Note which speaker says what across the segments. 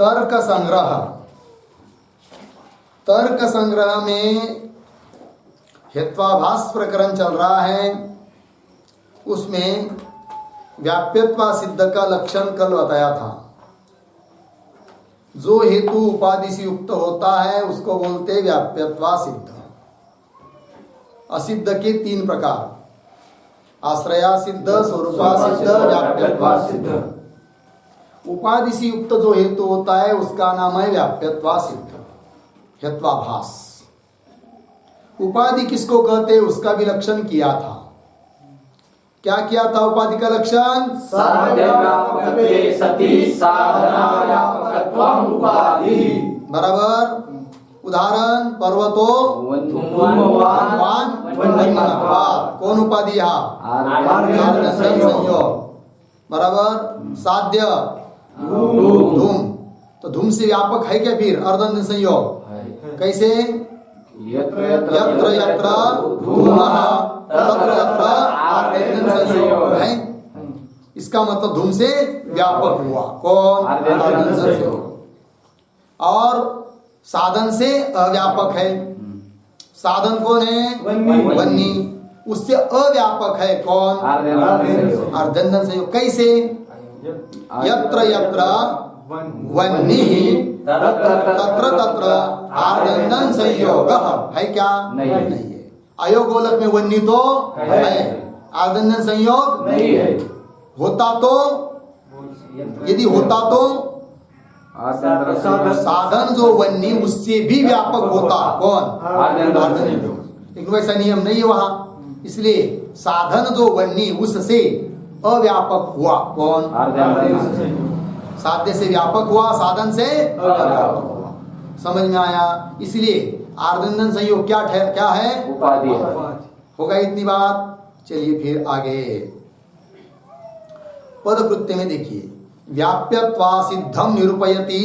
Speaker 1: तर्क संग्रह। तर्क संग्रह में हेत्वाभास प्रकरण चल रहा है। उसमें व्याप्यत्व सिद्ध का लक्षण कल बताया था। जो हेतु उपाधि से युक्त होता है उसको बोलते व्याप्यत्व सिद्ध। असिद्ध के तीन प्रकार, आश्रया सिद्ध, स्वरूपा सिद्ध, व्याप्यत्व सिद्ध। उपाधि से युक्त जो हेतु होता है उसका नाम है व्याप्यत्व सिद्ध, हेत्वाभास। उपाधि किसको कहते हैं उसका भी लक्षण किया था। क्या किया था उपाधि का लक्षण? बराबर। उदाहरण पर्वतो कौन उपाधि यहाँ? संयोग। बराबर। साध्य धूम, तो धूम से व्यापक है क्या फिर अर्धन संयोग? कैसे? यत्र यत्र धूमः तत्र तत्र अर्धन संयोग है। इसका मतलब धूम से व्यापक हुआ कौन? अर्धन संयोग। और साधन से अव्यापक है। साधन कौन है? वन्नी। उससे अव्यापक है कौन? अर्धन संयोग। कैसे? यत्र यत्र वन्नी तत्र तत्र आर्दंदन संयोग है क्या? नहीं है। अयोगोलक में वन्नी तो है, आर्दंदन संयोग नहीं है। होता तो, यदि होता तो साधन जो वन्नी उससे भी व्यापक होता कौन? लेकिन वैसा नियम नहीं है वहां। इसलिए साधन जो वन्नी उससे अव्यापक हुआ कौन? साध्य से व्यापक हुआ, साधन से अव्यापक हुआ। समझ में आया? इसलिए आर्दंदन संयोग क्या है? उपाधि है। होगा इतनी बात। चलिए फिर आगे पद कृत्य में देखिए। व्याप्यत्वा सिद्धम निरूपयति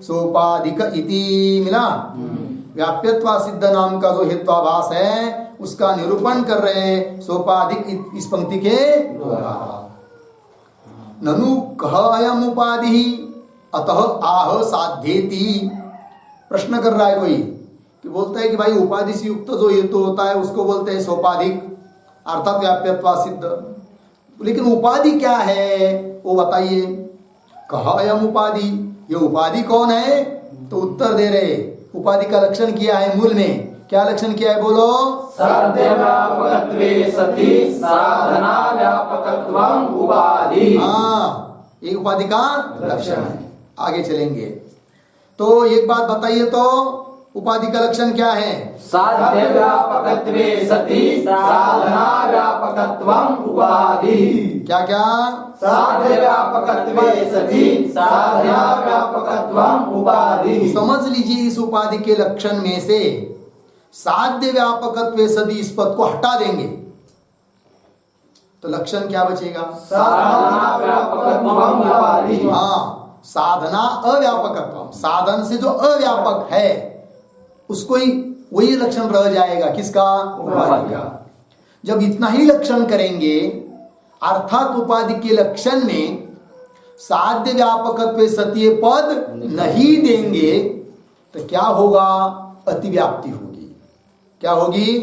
Speaker 1: सोपाधिक इति मिला। व्याप्यत्वा सिद्ध नाम का जो हेत्वाभास है उसका निरूपण कर रहे सोपाधिक इस पंक्ति के द्वारा। ननु कह अयम उपाधि अतः आह साध्येति। प्रश्न कर रहा है कोई कि बोलता है कि भाई उपाधि से युक्त जो हेतु होता है उसको बोलते हैं सोपाधिक अर्थात व्याप्यत्व सिद्ध। लेकिन उपाधि क्या है वो बताइए। कह अयम उपाधि, ये उपाधि कौन है? तो उत्तर दे रहे उपाधि का लक्षण किया है। मूल में क्या लक्षण किया है बोलो? साध्य व्यापकत्वे सति साधना व्यापकत्वं उपाधि। हाँ, एक उपाधि का लक्षण है। आगे चलेंगे तो एक बात बताइए तो उपाधि का लक्षण क्या है?
Speaker 2: साध्य व्यापकत्वे सति साधना व्यापकत्वं उपाधि।
Speaker 1: क्या क्या?
Speaker 2: साध्य व्यापकत्वे सति साधना व्यापकत्वं उपाधि।
Speaker 1: समझ लीजिए इस उपाधि के लक्षण में से साध्य व्यापकत्वे सदी इस पद को हटा देंगे तो लक्षण क्या बचेगा?
Speaker 2: साधना व्यापकत्वं उपाधि।
Speaker 1: हाँ, साधना अव्यापकत्व, साधन से जो अव्यापक है उसको ही वही लक्षण रह जाएगा। किसका? उपाधि का। जब इतना ही लक्षण करेंगे अर्थात उपाधि के लक्षण में साध्य व्यापकत्व सत्य पद नहीं देंगे तो क्या होगा? अतिव्याप्ति होगी। क्या होगी?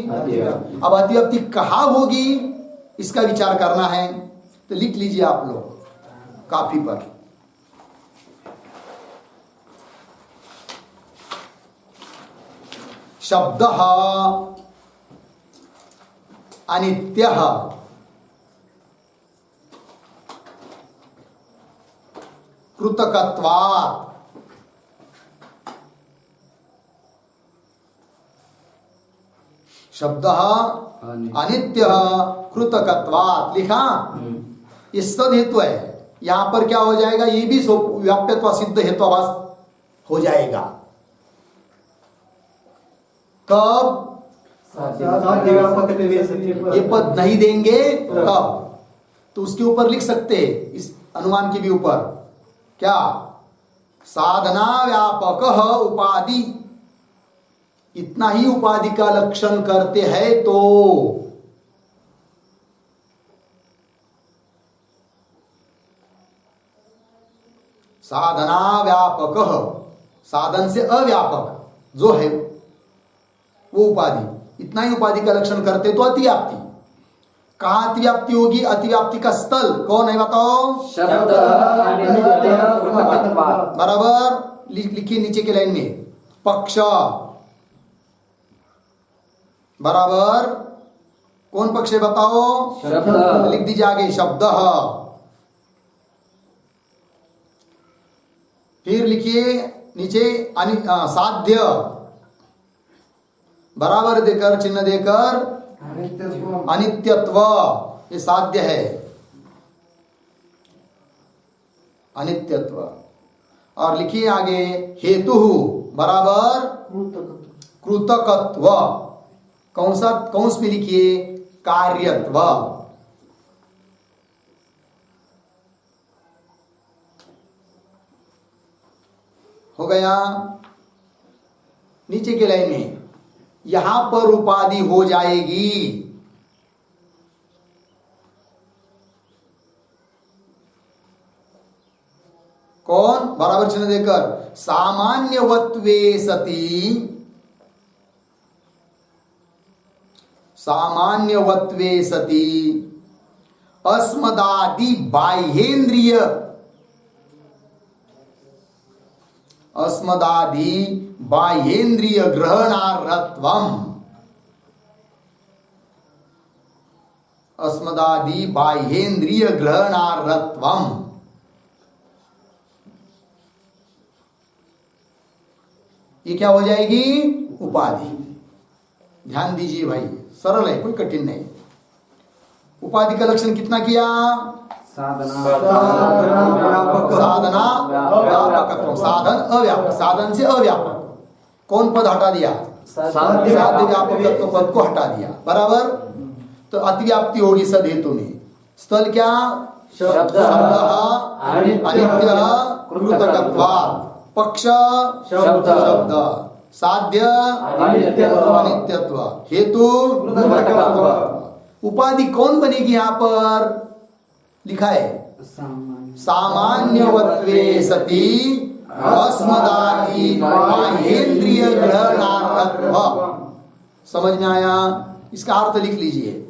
Speaker 1: अब अतिव्याप्ति कहाँ होगी इसका विचार करना है तो लिख लीजिए आप लोग काफी पर। शब्दः अनित्यः कृतकत्वात्। शब्दः अनित्यः कृतकत्वात् लिखा। ये सद हेतु है। यहां पर क्या हो जाएगा? ये भी व्याप्यत्व सिद्ध हेत्वाभास हो जाएगा। कब? ये पद नहीं देंगे तब। तो उसके ऊपर लिख सकते हैं इस अनुमान के भी ऊपर क्या? साधना व्यापक उपाधि। इतना ही उपाधि का लक्षण करते हैं तो साधना व्यापक, साधन से अव्यापक जो है वो उपाधि, इतना ही उपाधि का लक्षण करते तो अतिव्याप्ति। कहाँ अतिव्याप्ति होगी? अतिव्याप्ति का स्थल कौन है बताओ?
Speaker 2: शब्द अनित्य कृतकत्वात्।
Speaker 1: बराबर लिखिए नीचे के लाइन में, पक्ष बराबर कौन पक्ष है बताओ?
Speaker 2: शब्द।
Speaker 1: लिख दीजिए आगे शब्द। फिर लिखिए नीचे साध्य बराबर देकर चिन्ह देकर अनित्यत्व, ये साध्य है अनित्यत्व। और लिखिए आगे हेतु बराबर कृतकत्व, कौंस में लिखिए कार्यत्व। हो गया। नीचे के लाइन में यहां पर उपाधि हो जाएगी कौन? बराबर चिन्ह देकर सामान्यवत्वे सति, सामान्यवत्वे सति अस्मदादि बाह्येन्द्रिय, अस्मदादि बाह्येन्द्रिय ग्रहणार्हत्वम, अस्मदादि बाह्येन्द्रिय ग्रहणार्हत्वम। ये क्या हो जाएगी? उपाधि। ध्यान दीजिए भाई, सरल है, कोई कठिन नहीं। उपाधि का लक्षण कितना किया?
Speaker 2: साधना
Speaker 1: व्यापकत्व, साधन अव्यापक, साधन से अव्यापक। कौन पद हटा दिया? साध्य व्यापकत्व पद को हटा दिया। बराबर। तो अतिव्याप्ति होगी सद हेतु में। स्थल क्या?
Speaker 2: शब्द
Speaker 1: अनित्य कृतकत्वात्, पक्ष
Speaker 2: शब्द
Speaker 1: साध्य अनित्यत्व, हेतु
Speaker 2: कृतकत्व।
Speaker 1: उपाधि कौन बनेगी? यहां पर लिखा है सामान्यवत्वे सति अस्मदादि बाह्येन्द्रिय ग्रहणार्हत्व। समझ में आया? इसका अर्थ लिख लीजिए।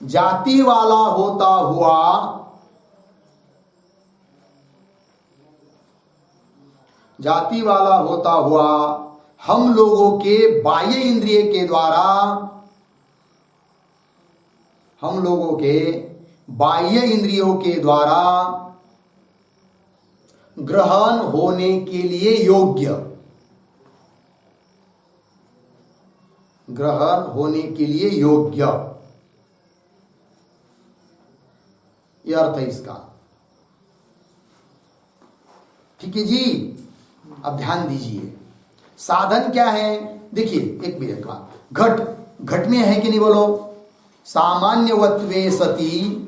Speaker 1: जाति वाला होता हुआ जाति वाला होता हुआ हम लोगों के बाह्य इंद्रिय के द्वारा, हम लोगों के बाह्य इंद्रियों के द्वारा ग्रहण होने के लिए योग्य, ग्रहण होने के लिए योग्य, यह अर्थ है इसका। ठीक है जी। अब ध्यान दीजिए, साधन क्या है? देखिए एक मिनट का, घट में है कि नहीं बोलो? सामान्यवत्वे सति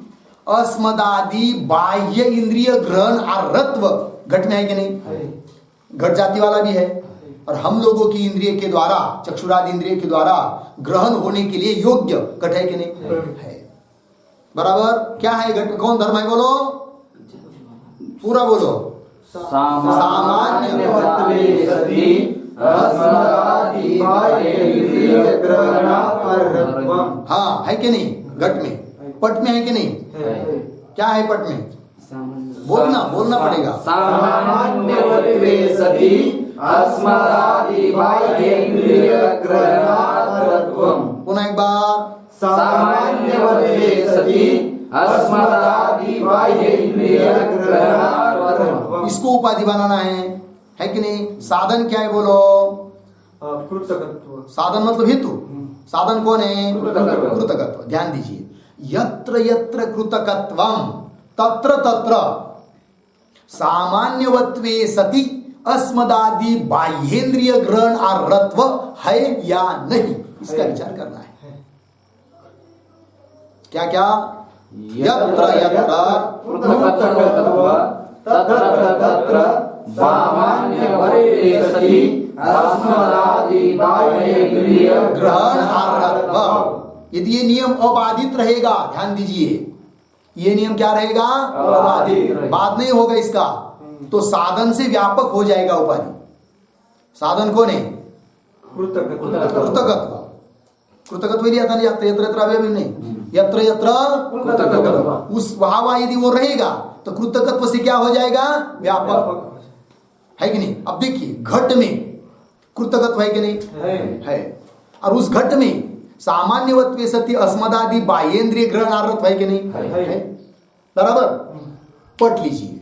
Speaker 1: अस्मदादि बाह्य इंद्रिय ग्रहण अर्हत्व, घट में है कि नहीं? घट जाति वाला भी है। और हम लोगों की इंद्रिय के द्वारा, चक्षुरादि इंद्रिय के द्वारा ग्रहण होने के लिए योग्य घट है कि नहीं? है। बराबर। क्या है घट? कौन धर्म है बोलो? पूरा बोलो।
Speaker 2: सामान्यवत्वे सति अस्मदादि बाह्येन्द्रिय ग्रहणार्हत्वम्।
Speaker 1: हाँ, है कि नहीं? घट में। पट में है कि नहीं? क्या है पट में? बोलना पड़ेगा।
Speaker 2: सामान्यवत्वे सति अस्मदादि बाह्येन्द्रिय ग्रहणार्हत्वम्।
Speaker 1: पुनः एक बार।
Speaker 2: सामान्यवत्वे सति अस्मदादि बाह्येन्द्रिय ग्रहणार्हत्वम्।
Speaker 1: इसको उपाधि बनाना है कि नहीं? साधन क्या है बोलो?
Speaker 3: कृतकत्व।
Speaker 1: साधन मतलब हेतु। साधन कौन है?
Speaker 2: कृतकत्व।
Speaker 1: कृतकत्व। ध्यान दीजिए, यत्र यत्र कृतकत्वम तत्र तत्र सामान्यवत्वे सति अस्मदादि बाह्येन्द्रिय ग्रहण अर्हत्व है या नहीं, इसका विचार करना है। क्या क्या? यत्र यत्र
Speaker 2: कृतकत्व तत्र तत्र सामान्यवत्वे सति अस्मदादि बाह्येन्द्रिय
Speaker 1: ग्रहण अर्हत्व। यदि ये नियम अबाधित रहेगा, ध्यान दीजिए, ये नियम क्या रहेगा? अबाधित। बाद नहीं होगा इसका, तो साधन से व्यापक हो जाएगा उपाधि। साधन कौन है? कृतकत्व। कृतकत्व लिया था ना, यत्र यत्र अवयवी नहीं, यत्र यत्र कृतकत्व। उस वहां यदि वो रहेगा तो कृतकत्व से क्या हो जाएगा? व्यापक, है कि नहीं? अब देखिए घट में कृतकत्व है कि नहीं? है। और उस घट में सामान्यवत्वे सति अस्मदादि बाह्येंद्रिय ग्रहणार्थ है कि नहीं? है। बराबर। पट लीजिए,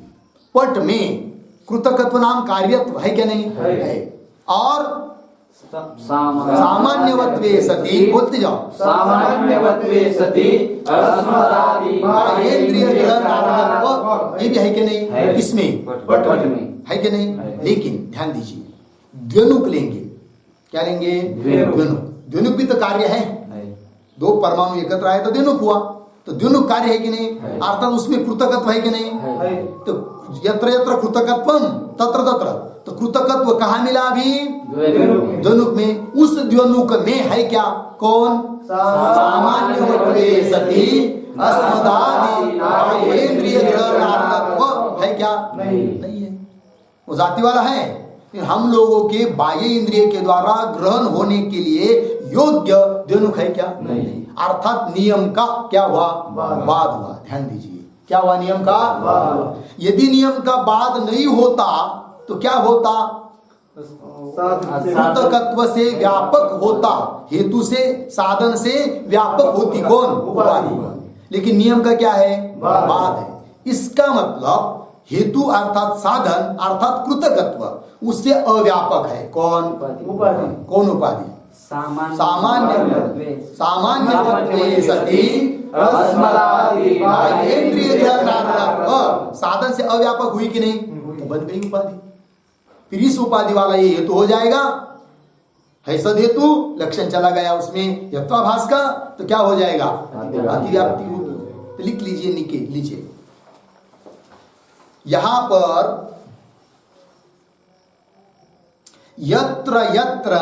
Speaker 1: पट में कृतकत्व नाम कार्यत्व है क्या? नहीं है। और सामान्यवत्वे सति, बोलते जाओ,
Speaker 2: सामान्यवत्वे सति अस्मदादि
Speaker 1: बाह्येंद्रिय ग्रहणार्थ, ये भी है कि नहीं? किसमें?
Speaker 2: पट में
Speaker 1: है कि नहीं? लेकिन ध्यान दीजिए, द्वनुक लेंगे। क्या लेंगे? द्वनुक। द्वनुक भी तो कार्य है। दो परमाणु एकत्र आए तो द्वनुक हुआ, तो द्वनुक कार्य है कि नहीं? अर्थात उसमें कृतकत्व है कि नहीं? तो यत्र यत्र कृतकत्वम तत्र तत्र, तो कृतकत्व कहाँ मिला अभी? द्वनुक में। उस द्वनुक में है क्या? कौन? सामान्यवत्वे सति अस्मदादि बाह्येंद्रिय ग्रहणार्थत्व है क्या? नहीं है। वो जाति वाला है। हम लोगों के बाह्य इंद्रिय के द्वारा ग्रहण होने के लिए योग्य द्वनुक है क्या? नहीं। अर्थात नियम का क्या हुआ? बाद हुआ। ध्यान दीजिए, क्या हुआ? नियम का बाद। यदि नियम का बाद नहीं होता तो क्या होता? कृतकत्व से व्यापक होता, हेतु से साधन से व्यापक होती कौन? उपाधि। लेकिन नियम का क्या है? बाद है। इसका मतलब हेतु अर्थात साधन अर्थात कृतकत्व उससे अव्यापक है। कौन? उपाधि। कौन उपाधि? सामान्यवत्वे सति
Speaker 2: अस्मदादि
Speaker 1: बाह्येंद्रिय ग्रहणार्थ, साधन से अव्यापक हुई कि नहीं? तो बन गई उपाधि। फिर इस उपाधि वाला ये हेतु हो जाएगा, है सद हेतु, लक्षण चला गया उसमें यत्वाभास का, तो क्या हो जाएगा? अतिव्याप्ति होगी। तो लिख लीजिए, लीजिए यहां पर यत्र यत्र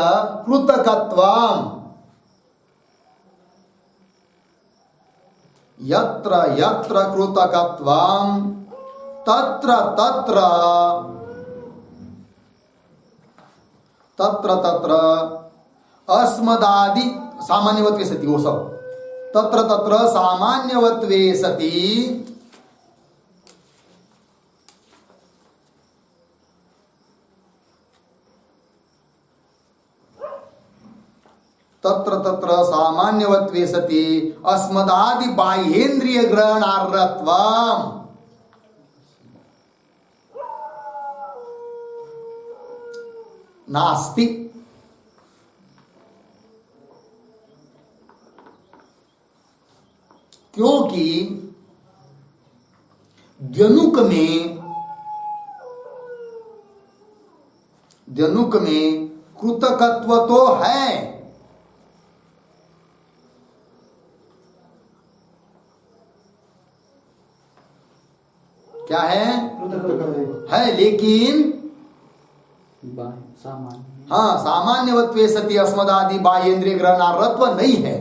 Speaker 1: कृतकत्वम, यत्र यत्र कृतकत्वम तत्र तत्र तत्र तत्र अस्मदादि सामान्यवत्वे सति, वो सब तत्र तत्र सामान्यवत्वे सति तत्र तत्र सामान्यवत्वे सति अस्मदादि बाह्येंद्रिय ग्रहणार्हत्वम् नास्ति। क्योंकि द्वनुक में कृतकत्व तो है, क्या है लेकिन हाँ सामान्यवत्वे सति अस्मदादि बाह्येंद्रिय ग्रहणार्हत्व नहीं है।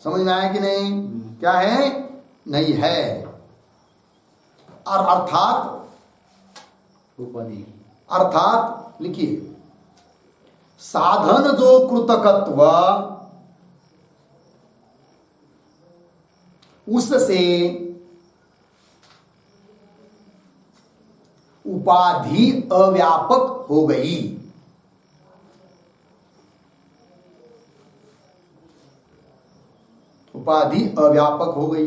Speaker 1: समझ में आया कि नहीं? क्या है? नहीं है। और अर्थात लिखिए, साधन जो कृतकत्व उससे उपाधि अव्यापक हो गई। उपाधि अव्यापक हो गई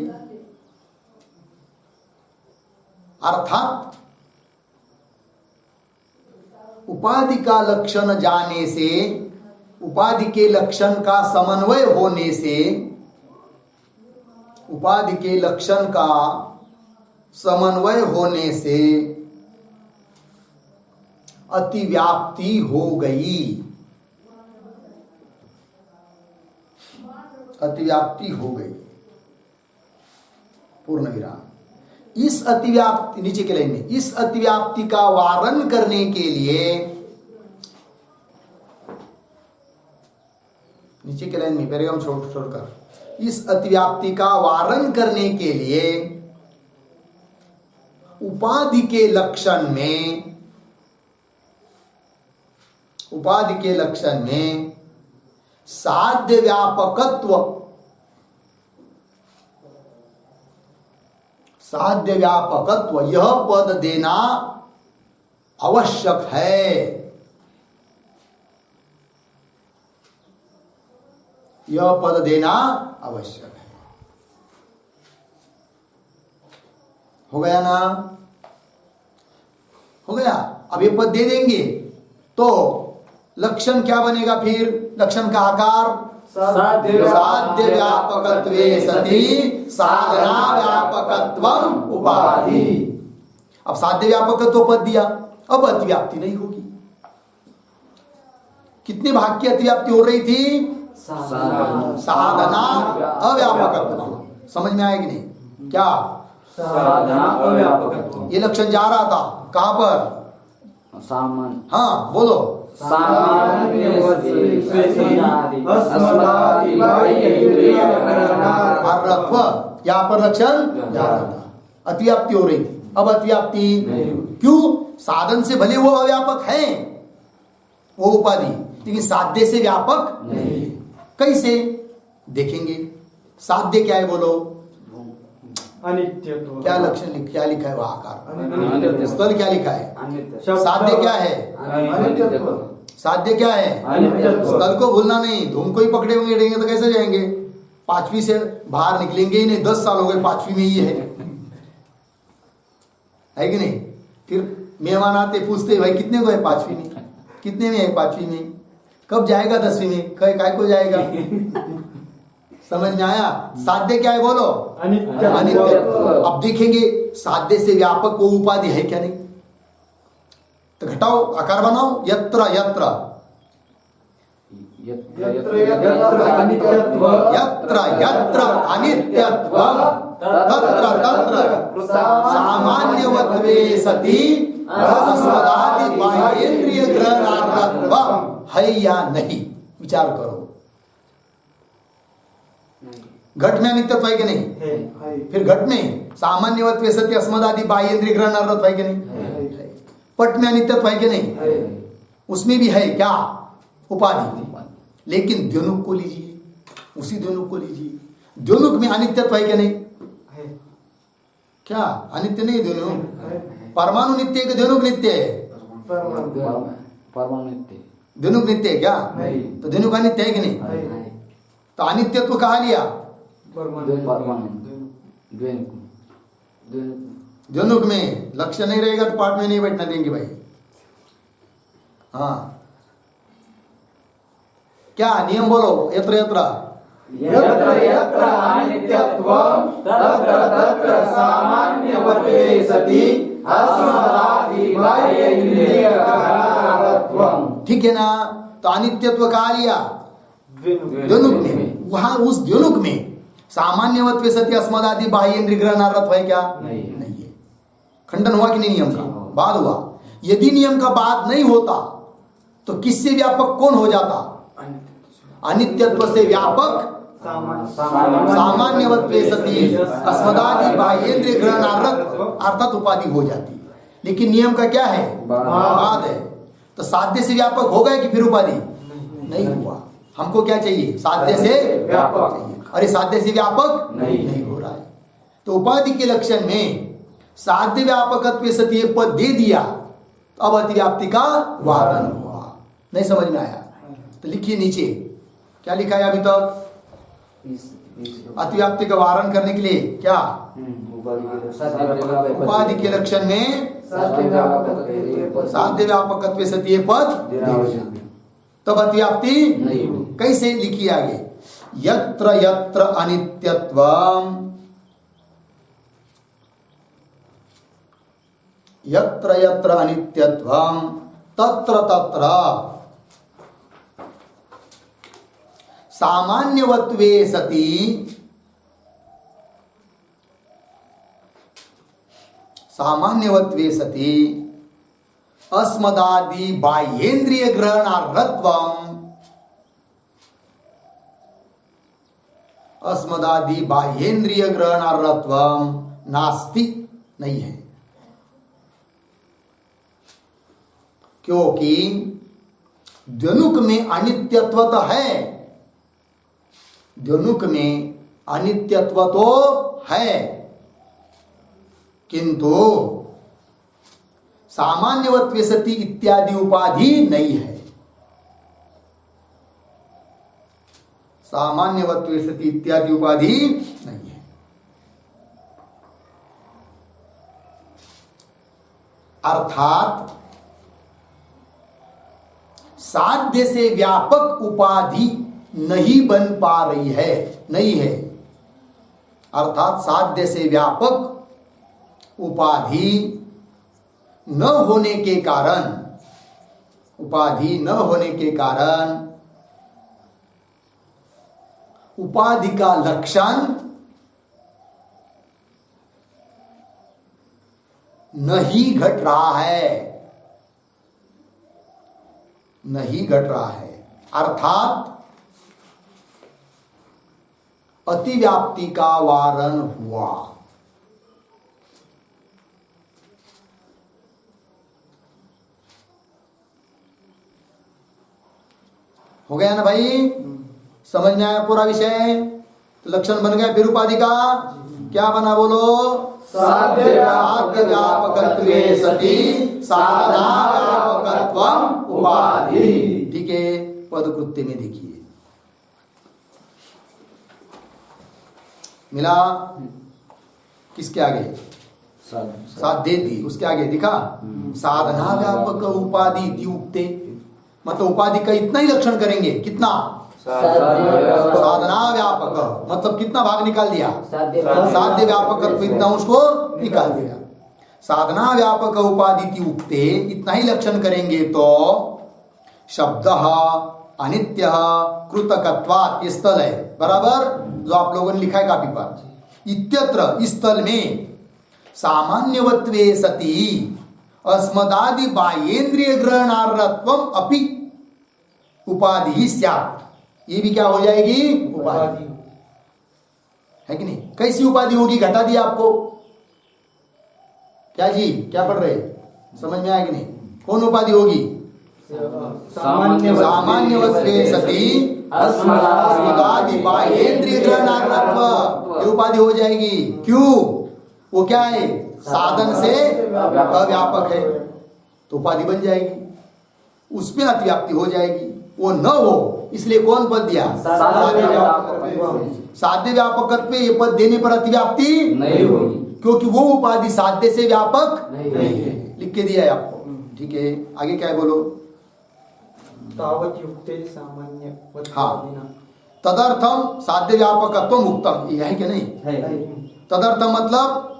Speaker 1: अर्थात उपाधि का लक्षण जाने से, उपाधि के लक्षण का समन्वय होने से, उपाधि के लक्षण का समन्वय होने से अतिव्याप्ति हो गई। अतिव्याप्ति हो गई, पूर्ण विराम। इस अतिव्याप्ति, नीचे के लाइन में, इस अतिव्याप्ति का वारण करने के लिए, नीचे के लाइन में पैराग्राफ छोड़कर, इस अतिव्याप्ति का वारण करने के लिए उपाधि के लक्षण में साध्य व्यापकत्व यह पद देना आवश्यक है। यह पद देना आवश्यक है। हो गया ना? हो गया। अब ये पद दे देंगे तो लक्षण क्या बनेगा? फिर लक्षण का आकार साध्य व्यापकत्वे सति साधना व्यापकत्वम उपाधि। अब साध्य व्यापकत्व पद दिया, अब अतिव्याप्ति नहीं होगी। कितने भाग की अतिव्याप्ति हो रही थी? साधना अव्यापकत्व। समझ में आया कि नहीं? क्या
Speaker 2: साधना अव्यापकत्व,
Speaker 1: ये लक्षण जा रहा था कहां पर?
Speaker 2: सामान्य,
Speaker 1: हाँ बोलो। यहाँ पर लक्षण जा रहा था, अतिव्याप्ति हो रही थी। अब अतिव्याप्ति क्यों? साधन से भले वो अव्यापक है वो उपाधि, लेकिन साध्य से व्यापक नहीं। कैसे देखेंगे? साध्य क्या है बोलो?
Speaker 3: अनित्यत्व।
Speaker 1: क्या लक्षण क्या लिखा है? वह आकार स्थल क्या लिखा है? साध्य क्या है? साध्य क्या है? स्थल को भूलना नहीं। धूम को ही पकड़ेंगे तो कैसे जाएंगे? 5वीं से बाहर निकलेंगे ही नहीं। 10 साल हो गए 5वीं में ही है कि नहीं? फिर मेहमान आते पूछते भाई कितने को है 5वीं में? कितने में है 5वीं में? कब जाएगा 10वीं में? काय को जाएगा? समझ में आया? साध्य क्या है बोलो? अनित्य। अब देखेंगे साध्य से व्यापक वो उपाधि है क्या? नहीं। तो घटाओ, आकार बनाओ। यत्र यत्र अनित्यत्वं तत्र तत्र सामान्यवत्वे सति अस्मदादि बाह्येन्द्रिय ग्रहणार्थत्वं है या नहीं? विचार करो। घट में अनित्यत्व है कि नहीं? फिर घट में सामान्यवत्वे सति अस्मदादि बाह्येन्द्रिय ग्रहणार्थत्व है कि नहीं? पट में अनित्यत्व है कि नहीं? उसमें भी है क्या? उपाधि। लेकिन द्योनुक को लीजिए, उसी द्योनुक को लीजिए। द्योनुक में अनित्यत्व है क्या? नहीं। क्या अनित्य नहीं द्योनुक? परमाणु नित्य है कि द्योनुक नित्य है?
Speaker 2: परमाणु नित्य।
Speaker 1: द्योनुक नित्य है क्या? तो द्योनुक अनित्य है कि नहीं? तो अनित्यत्व कहा लिया? द्योनुक में लक्ष्य नहीं रहेगा तो पाठ में नहीं बैठना देंगे भाई। हाँ, क्या नियम बोलो? यत्र यत्र
Speaker 2: अनित्यत्वं तत्र तत्र सामान्यवत्वे सति अस्मदादि बाह्येन्द्रिय ग्रहणार्थत्वं।
Speaker 1: ठीक है ना? तो अनित्यत्व कहा लिया द्योनुक में। वहां उस द्योनुक में सामान्यवत्वे सति अस्मदादि बाह्येन्द्रिय ग्रहणार्थत्व है क्या? नहीं है। खंडन हुआ कि नहीं? नियम का बाद हुआ। यदि नियम का बाद नहीं होता तो किससे व्यापक कौन हो जाता? अनित्यत्व से व्यापक सामान्यवत्वे सति अस्मदादि बाह्येन्द्रिय ग्रहणार्थ अर्थात उपाधि हो जाती। लेकिन नियम का क्या है? बाद है। तो साध्य से व्यापक हो गए कि फिर उपाधि नहीं हुआ। हमको क्या चाहिए? साध्य से व्यापक चाहिए। अरे साध्य से व्यापक नहीं हो रहा है। तो उपाधि के लक्षण में साध्य व्यापकत्व सति पद दे दिया, तो अब अतिव्याप्ति का वारण हुआ। नहीं समझ में आया? तो लिखिए नीचे क्या लिखा है अभी तक? अतिव्याप्ति का वारण करने के लिए क्या? उपाधि के लक्षण में साध्य व्यापकत्व सति पद, तब अतिव्याप्ति कैसे? लिखिए आगे। यत्र यत्र अनित्यत्वं यत्र यत्र अनित्यत्वं तत्र तत्र सामान्यवत्वे सति सामान्यवत्वे सति अस्मदादि बाह्येन्द्रिय ग्रहणार्थत्वम अस्मदादि बाह्येन्द्रिय ग्रहणार्थत्वम नास्ति, नहीं है। क्योंकि द्वनुक में अनित्यत्व तो है, द्वनुक में अनित्यत्व तो है, किंतु सामान्यवत्वे सति इत्यादि उपाधि नहीं है। सामान्यवत्वे सति इत्यादि उपाधि नहीं है। अर्थात साध्य से व्यापक उपाधि नहीं बन पा रही है, नहीं है। अर्थात साध्य से व्यापक उपाधि न होने के कारण, उपाधि न होने के कारण उपाधि का लक्षण नहीं घट रहा है, नहीं घट रहा है। अर्थात अतिव्याप्ति का वारण हुआ। हो गया ना भाई? समझ में आया पूरा विषय? तो लक्षण बन गया फिर उपाधि का। क्या बना बोलो?
Speaker 2: साध्य
Speaker 1: व्यापकत्वे सति साधना व्यापकत्वम उपाधि। ठीक है, पदकृत्य में देखिए मिला। किसके आगे? साध्य थी, उसके आगे दिखा साधना व्यापक उपाधि उक्ते, मतलब उपाधि का इतना ही लक्षण करेंगे। कितना? साधना व्यापक, मतलब कितना भाग निकाल दिया? साध्य व्यापक, इतना उसको निकाल दिया। साधना व्यापक उपाधि उक्ते, इतना ही लक्षण करेंगे तो शब्द अनित्य कृतकत्वात्, ये स्थल है बराबर जो आप लोगों ने लिखा है कॉपी पर। इत्यत्र, इस स्थल में सामान्यवत्वे सति अस्मदादि बाह्येन्द्रिय ग्रहणार्थत्वम अपि उपाधि स्यात्, ये भी क्या हो जाएगी? उपाधि है कि नहीं? कैसी उपाधि होगी? घटा दिया आपको। क्या जी, क्या पढ़ रहे? समझ में आया कि नहीं? कौन उपाधि होगी? सामान्यवत्वे सति अस्मदादि बाह्येन्द्रिय ग्रहणार्थत्व, ये उपाधि हो जाएगी। क्यों? वो क्या है? साधन से अव्यापक है, तो उपाधि बन जाएगी। उसमें अतिव्याप्ति हो जाएगी। वो न हो इसलिए कौन पद दिया? साध्य व्यापकत्व। साध्य व्यापकत्व ये पद देने पर अतिव्याप्ति नहीं होगी, क्योंकि वो उपाधि साध्य से व्यापक नहीं है। लिख के दिया है आपको। ठीक है, आगे क्या है बोलो?
Speaker 3: तावत् युक्ते सामान्य।
Speaker 1: हाँ, तदर्थम साध्य व्यापकत्व मुक्तम, ये है कि नहीं? तदर्थम मतलब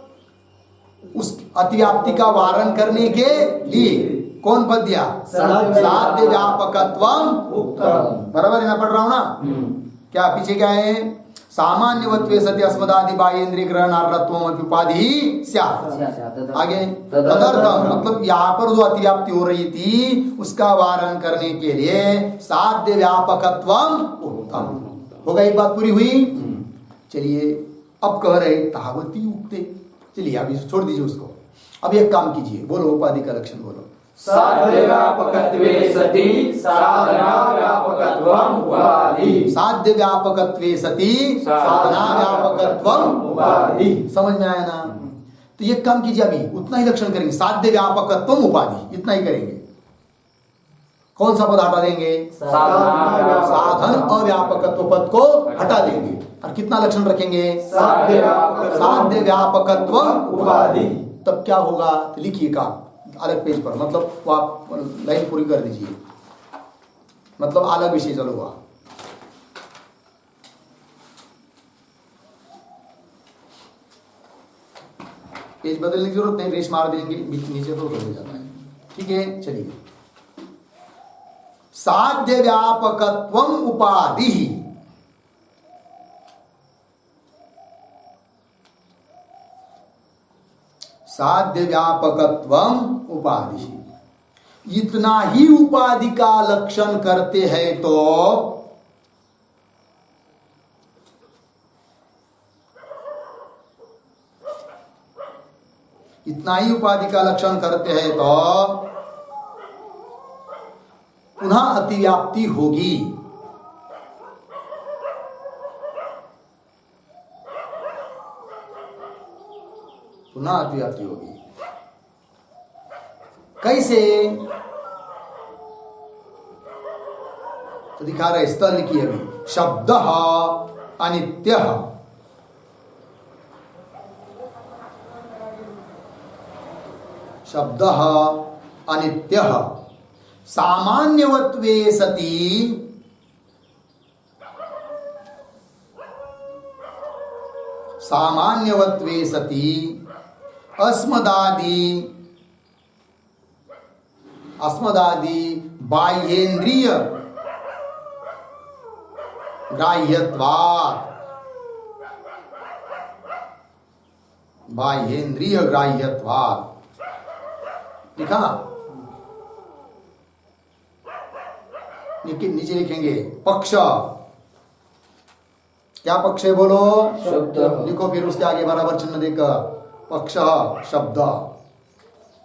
Speaker 1: उस अतिव्याप्ति का वारण करने के लिए कौन पद दिया? साध्य व्यापकत्वम मुक्तम। बराबर है ना? पढ़ रहा हूं ना? क्या पीछे क्या है? सामान्यवत्वे सति अस्मदादि बाह्येन्द्रिय ग्रहणार्थत्वम उपाधि स्यात्। आगे तदर्थम मतलब यहाँ पर जो अतिव्याप्ति हो रही थी उसका वारण करने के लिए साध्य व्यापकत्वम उक्तम। होगा, एक बात पूरी हुई। चलिए अब कह रहे तावती उक्ते। चलिए अभी छोड़ दीजिए उसको। अब एक काम कीजिए, बोलो उपाधि का लक्षण बोलो।
Speaker 2: साध्य व्यापकत्वे सति साधना व्यापकत्वम उपाधि।
Speaker 1: साध्य व्यापकत्वे सति साधना व्यापकत्वम
Speaker 2: उपाधि।
Speaker 1: समझ में आया ना? तो ये काम कीजिए, अभी उतना ही लक्षण करेंगे। साध्य व्यापकत्वम उपाधि, इतना ही करेंगे। कौन सा पद हटा देंगे? साधन अव्यापकत्व पद को हटा देंगे और कितना लक्षण रखेंगे? साध्य व्यापकत्व
Speaker 2: उपाधि।
Speaker 1: तब क्या होगा? तो लिखिए का अलग पेज पर, मतलब वो आप लाइन पूरी कर दीजिए, मतलब अलग विषय चलूंगा। पेज बदलने की जरूरत नहीं, रेस मार देंगे बीच नीचे तो हो जाता है। ठीक है, चलिए। साध्य व्यापकत्वम उपाधि, साध्य व्यापकत्वम उपाधि, इतना ही उपाधि का लक्षण करते हैं तो इतना ही उपाधि का लक्षण करते हैं तो पुनः अतिव्याप्ति होगी। पुनः अतिव्याप्ति होगी। कैसे? तो दिखा रहे, स्थल लिखिए अभी, शब्द अनित्य, शब्द अनित्य, सामान्यवत्वे सति सामान्यवत्वे सति अस्मदादि बाह्येन्द्रिय ग्राह्यत्वात्, बाह्येन्द्रिय ग्राह्यत्वात्। लिखा? नीचे लिखेंगे पक्ष। क्या पक्ष है बोलो?
Speaker 2: शब्द।
Speaker 1: लिखो फिर उसके आगे बराबर चिन्ह देकर, पक्ष शब्द।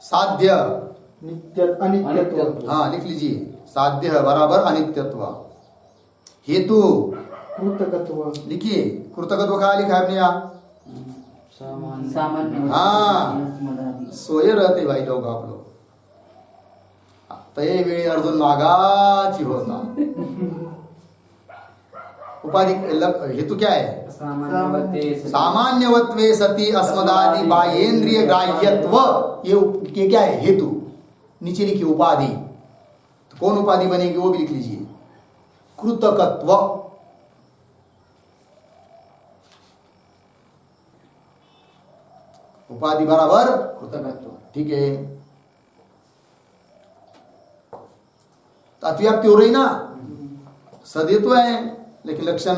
Speaker 1: साध्य
Speaker 3: नित्य अनित्यत्व।
Speaker 1: हाँ लिख लीजिए, साध्य बराबर अनित्यत्व। हेतु
Speaker 3: कृतकत्व।
Speaker 1: लिखिए, कृतकत्व कहाँ लिखा है आपने? यहाँ
Speaker 2: सामान्य।
Speaker 1: हाँ, सोये रहते भाई लोग, आप लोग तय वेळी अर्जुन मागाची होता। उपाधि हेतु क्या है? सामान्यवत्वे सति अस्मदादि बाह्येन्द्रिय ग्राह्यत्व, ये क्या है? हेतु। नीचे लिखिए उपाधि। तो कौन उपाधि बनेगी वो भी लिख लीजिए, कृतकत्व। उपाधि बराबर कृतकत्व। ठीक है, तो अतिव्याप्ति हो रही ना? सदैव है, लेकिन लक्षण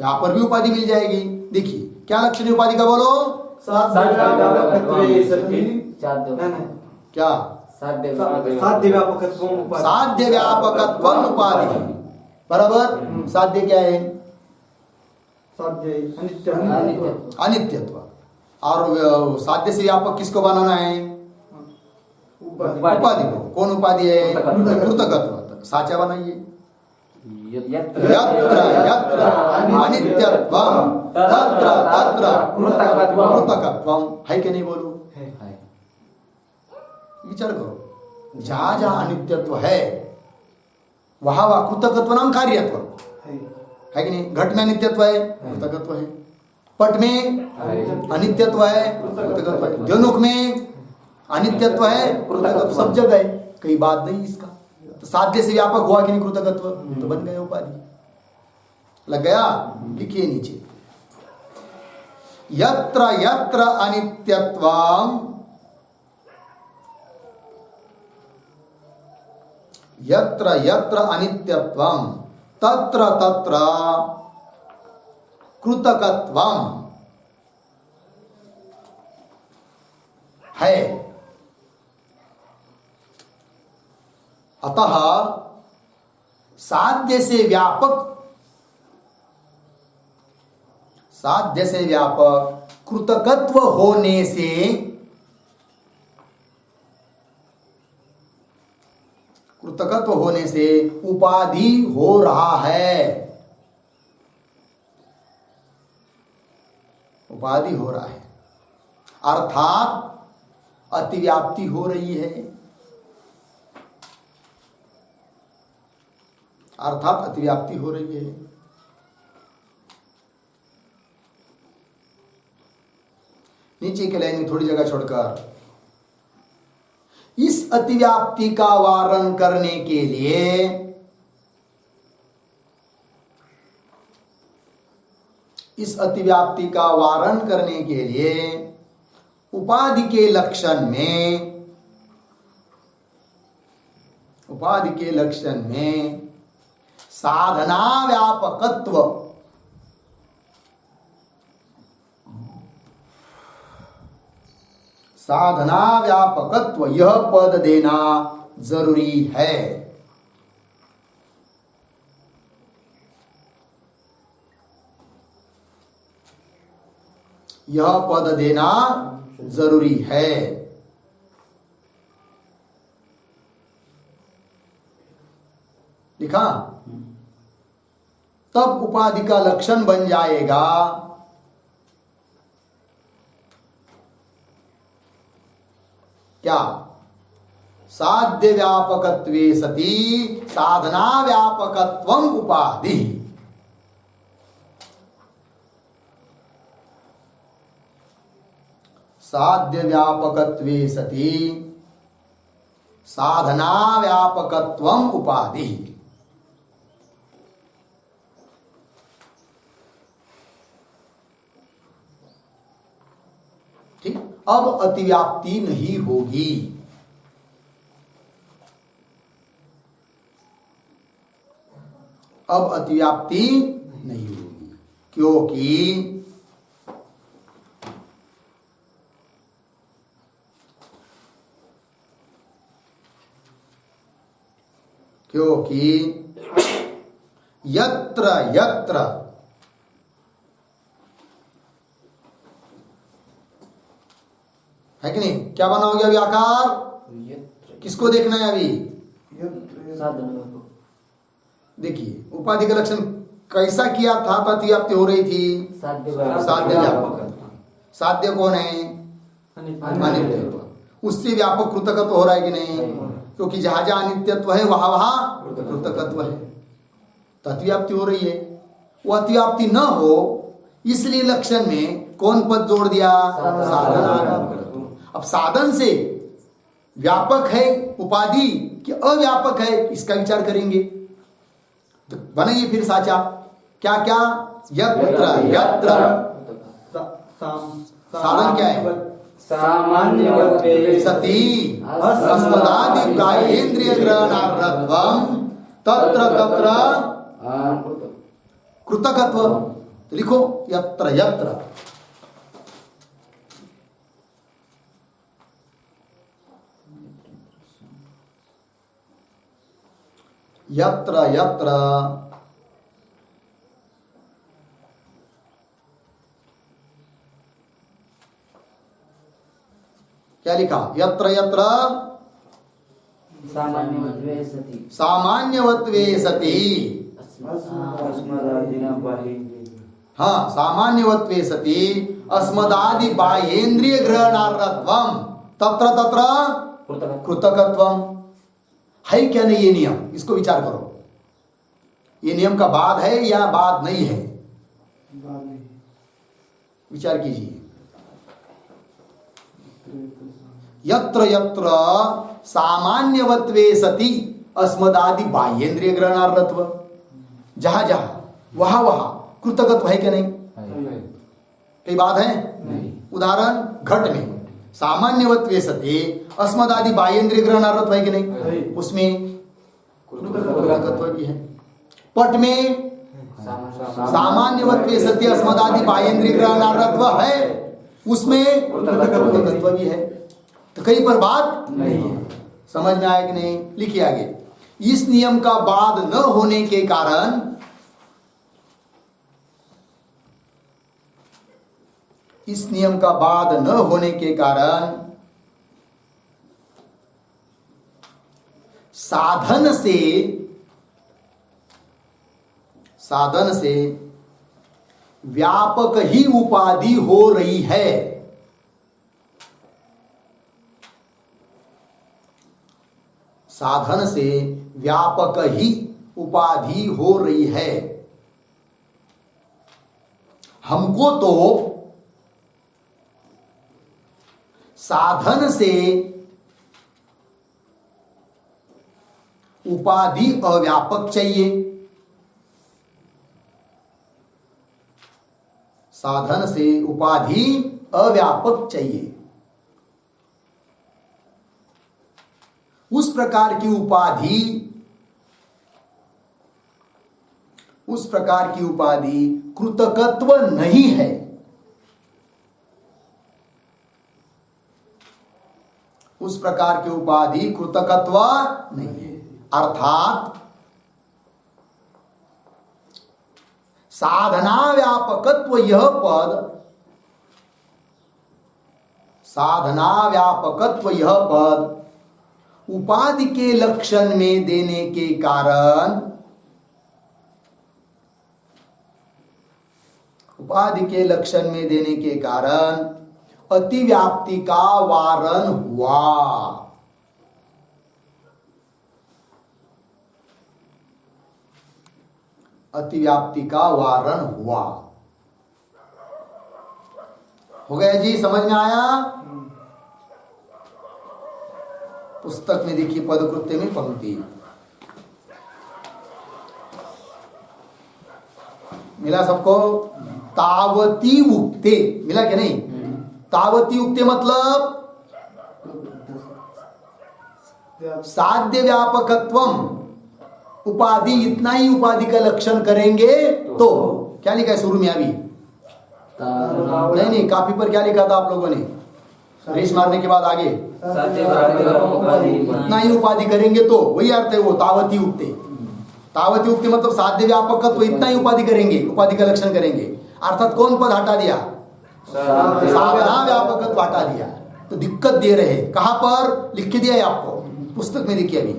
Speaker 1: यहां पर भी उपाधि मिल जाएगी। देखिए क्या लक्षण है उपाधि का, बोलो?
Speaker 3: साध्य सति
Speaker 1: क्या?
Speaker 3: साध्य व्यापकत्व उपाधि।
Speaker 1: साध्य व्यापकत्व उपाधि बराबर। साध्य क्या है?
Speaker 3: साध्य अनित्य।
Speaker 1: अनित्यत्व। और साध्य से व्यापक किसको बनाना है? उपाधि को। कौन उपाधि है? कृतकत्व। साचा बनाइए, यत्र यत्र अनित्यत्वम तत्र तत्र कृतकत्वम। है कि नहीं बोलो? विचार करो, जहां जहां अनित्यत्व है वहां वहां कृतकत्व नाम कार्यत्व है कि नहीं? घट में अनित्यत्व है, कृतकत्व है। पट में अनित्यत्व है, कृतकत्व है। द्योनुक में अनित्यत्व है, कृतकत्व। सब जगह है, कई बात नहीं इसका। तो साध्य से व्यापक हुआ कि नहीं कृतकत्व? तो बन गया उपाधि। लग गया? लिखिए नीचे, यत्र यत्र अनित्यत्वम, यत्र यत्र अनित्यत्वम तत्र तत्र कृतकत्वम है। अतः साध्य से व्यापक कृतकत्व होने से उपाधि हो रहा है। उपाधि हो रहा है अर्थात अतिव्याप्ति हो रही है। अर्थात अतिव्याप्ति हो रही है। नीचे के लाइन में थोड़ी जगह छोड़कर इस अतिव्याप्ति का वारण करने के लिए उपाधि के लक्षण में साधना व्यापकत्व, साधना व्यापकत्व यह पद देना जरूरी है। यह पद देना जरूरी है। लिखा? तब उपाधि का लक्षण बन जाएगा क्या? साध्य व्यापकत्वे सति साधना व्यापकत्वम उपाधि। साध्य व्यापकत्वे सति साधना व्यापकत्वम उपाधि। ठीक, अब अतिव्याप्ति नहीं होगी। अब अतिव्याप्ति नहीं होगी क्योंकि यत्र यत्र है कि नहीं? क्या बना हो गया अभी आकार? किसको देखना है अभी? देखिए उपाधि का लक्षण कैसा किया था? अतिव्याप्ति हो रही थी साध्य व्यापक। साध्य कौन है? अनित्यत्व। उससे व्यापक कृतकत्व हो रहा है कि नहीं? क्योंकि जहां जहां अनित्यत्व है वहां वहां कृतकत्व है, तो अतिव्याप्ति हो रही है। वो अतिव्याप्ति न हो इसलिए लक्षण में कौन पद जोड़ दिया? साधन। अब साधन से व्यापक है उपाधि कि अव्यापक है, इसका विचार करेंगे। तो बनाइए फिर साचा। क्या क्या? यत्र यत्र साधन क्या है?
Speaker 2: सामान्य
Speaker 1: सती अस्मदादि ग्राह्येन्द्रिय ग्रहणार्थत्वम तत्र तत्र कृतकत्व। तो लिखो यत्र यत्र। यत्र यत्र क्या लिखा? यत्र यत्र सामान्यवत्वे सति। हाँ, सामान्यवत्वे सति अस्मदादि बाह्येन्द्रिय ग्रहणार्थत्वम तत्र तत्र कृतकत्वम। है क्या नहीं ये नियम? इसको विचार करो। ये नियम का बाद है या बाद नहीं है? विचार कीजिए। यत्र यत्र सामान्यवत्वे सति अस्मदादि बाह्येन्द्रिय ग्रहणार्थत्व। जहां जहां वहां वहां कृतकत्व है क्या नहीं? कई बात है? उदाहरण घट में सामान्यवत्वे सति अस्मदादि बाह्येन्द्रिय ग्रहणार्थत्व है कि नहीं? उसमें कृतकत्व भी है। पट में सामान्यवत्वे सति अस्मदादि बाह्येन्द्रिय ग्रहणार्थत्व है, उसमें कृतकत्व भी है। तो कहीं पर बात नहीं है। समझ में आया कि नहीं? लिखिए आगे। इस नियम का बाद न होने के कारण साधन से व्यापक ही उपाधि हो रही है। साधन से व्यापक ही उपाधि हो रही है। हमको तो साधन से उपाधि अव्यापक चाहिए। साधन से उपाधि अव्यापक चाहिए। उस प्रकार की उपाधि कृतकत्व नहीं है। उस प्रकार की उपाधि कृतकत्व नहीं है। अर्थात साधना व्यापकत्व यह पद, साधना व्यापकत्व यह पद उपाधि के लक्षण में देने के कारण, उपाधि के लक्षण में देने के कारण अतिव्याप्ति का वारण हुआ। अतिव्याप्ति का वारण हुआ। हो गया जी, समझ में आया? पुस्तक में देखिए पदकृत्य में पंक्ति मिला सबको? तावती उक्ते मिला क्या नहीं? तावती उक्ते मतलब साध्य व्यापकत्वम, उपाधि इतना ही उपाधि का लक्षण करेंगे तो क्या लिखा है शुरू में? अभी नहीं, कापी पर क्या लिखा था आप लोगों ने? रेश मारने के बाद आगे इतना ही उपाधि करेंगे तो, वही अर्थ है वो तावती उक्ते। तावती उक्ते मतलब साध्य व्यापकत्व इतना ही उपाधि करेंगे, उपाधि का लक्षण करेंगे। अर्थात कौन पद हटा दिया? साधना व्यापकत्व हटा दिया। तो दिक्कत दे रहे, कहां पर लिख के दिया है आपको? पुस्तक में देखिए अभी।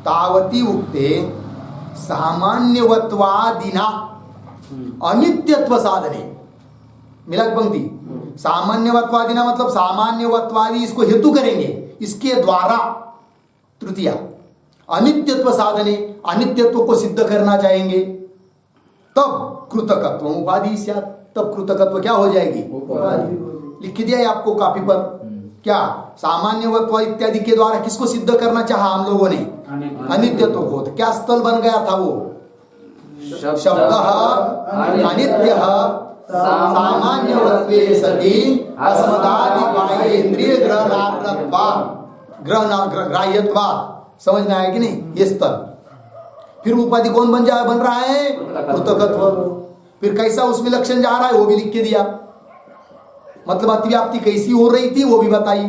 Speaker 1: तावती उक्ते सामान्यवत्वादिना अनित्यत्व साधने, मिला पंक्ति? सामान्यवत्वादिना मतलब सामान्यवत्वादि इसको हेतु करेंगे, इसके द्वारा तृतीया अनित्यत्व साधने, अनित्यत्व को सिद्ध करना चाहेंगे, तब कृतकत्व उपाधि स्यात्, तब कृतकत्व क्या हो जाएगी? उपाधि। लिख दिया है आपको कापी पर। क्या सामान्यवत्व इत्यादि के द्वारा किसको सिद्ध करना चाहा हम लोगों ने? अनित्यत्व को। तो क्या स्थल बन गया था वो? शब्द अनित्य सामान्यवत्वे सति अस्मदादि बाह्येन्द्रिय ग्राह्यत्वात्। समझ में आया कि नहीं? ये स्थल फिर उपाधि कौन बन रहा है? कृतकत्व। फिर कैसा उसमें लक्षण जा रहा है वो भी लिख के दिया। मतलब अतिव्याप्ति कैसी हो रही थी वो भी बताई,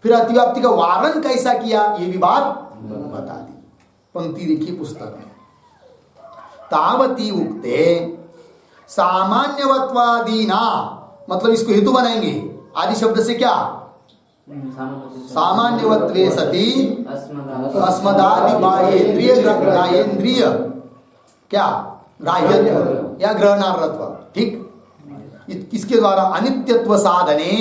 Speaker 1: फिर अतिव्याप्ति का वारण कैसा किया ये भी बात बता दी। पंक्ति देखिए पुस्तक में। तावती उक्ते सामान्यवत्वादीना, मतलब इसको हेतु बनाएंगे। आदि शब्द से क्या? सामान्यवत्वे सति अस्मदादि बाह्येन्द्रिय ग्राह्येन्द्रिय क्या? ग्राह्यत्व या ग्रहणार्थत्व। ठीक, इसके द्वारा अनित्यत्व साधने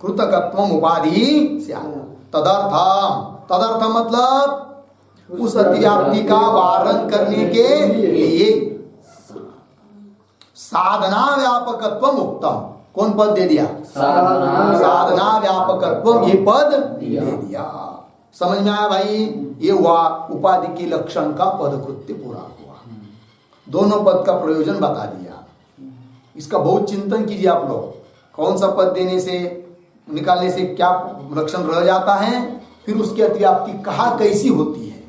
Speaker 1: कृतकत्वम उपाधि स्यात्। तदर्थम, तदर्थम मतलब उस अतिव्याप्ति का वारण करने के लिए साधना व्यापकत्वम उक्तम। कौन पद दे दिया? साधना व्यापकत्वम, ये पद दे दिया। समझ में आया भाई? ये हुआ उपाधि के लक्षण का पदकृत्य पूरा हुआ। दोनों पद का प्रयोजन बता दिया। इसका बहुत चिंतन कीजिए आप लोग, कौन सा पद देने से निकालने से क्या लक्षण रह जाता है, फिर उसकी अतिव्याप्ति कहाँ कैसी होती है।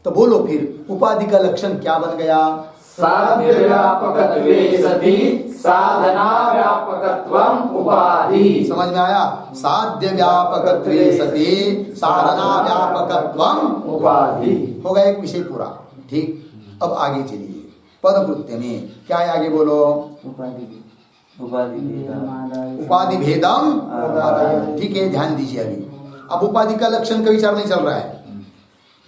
Speaker 1: तो बोलो फिर उपाधि का लक्षण क्या बन गया?
Speaker 2: साध्य व्यापकत्वे सति साधना व्यापकत्वम उपाधि।
Speaker 1: समझ में आया? साध्य व्यापकत्वे सति साधना व्यापकत्वम
Speaker 2: उपाधि।
Speaker 1: हो गया एक विषय पूरा। ठीक, अब आगे चलिए पदकृत्य में क्या है, आगे बोलो। उपाधि भेदम। ठीक है, ध्यान दीजिए। अभी अब उपाधि का लक्षण का विचार नहीं चल रहा है।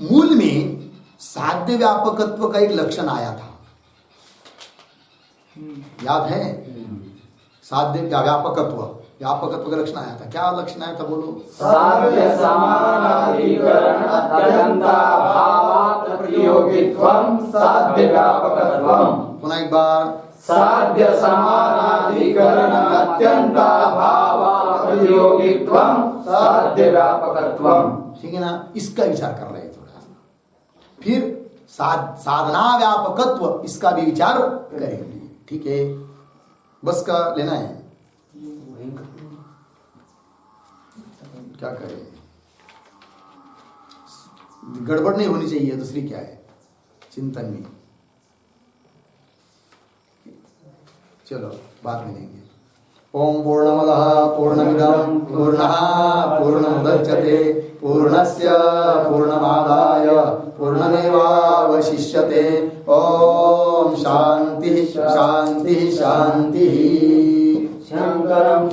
Speaker 1: मूल में साध्य व्यापकत्व का एक लक्षण आया था, याद है? साध्य व्यापकत्व, व्यापकत्व का लक्षण आया था। क्या लक्षण आया था बोलो?
Speaker 2: साध्य समानाधिकरण अत्यंताभावात् प्रतियोगित्वम साध्य व्यापकत्वम।
Speaker 1: पुनः एक बार।
Speaker 2: साध्य समानाधिकरण अत्यंताभावात् प्रतियोगित्वम साध्य व्यापकत्वम।
Speaker 1: ठीक है ना? इसका विचार कर रहे हैं थोड़ा सा। फिर साधना व्यापकत्व, इसका भी विचार करेंगे। ठीक है, बस का लेना है, क्या करें? गड़बड़ नहीं होनी चाहिए, दूसरी क्या है चिंतन में। चलो बाद में लेंगे। ओम पूर्णमदः पूर्णमिदं पूर्णः पूर्णमुदच्यते पूर्णस्य पूर्णमादाय पूर्णमेवावशिष्यते। ओम शांति शांति शांति।
Speaker 2: शंकरं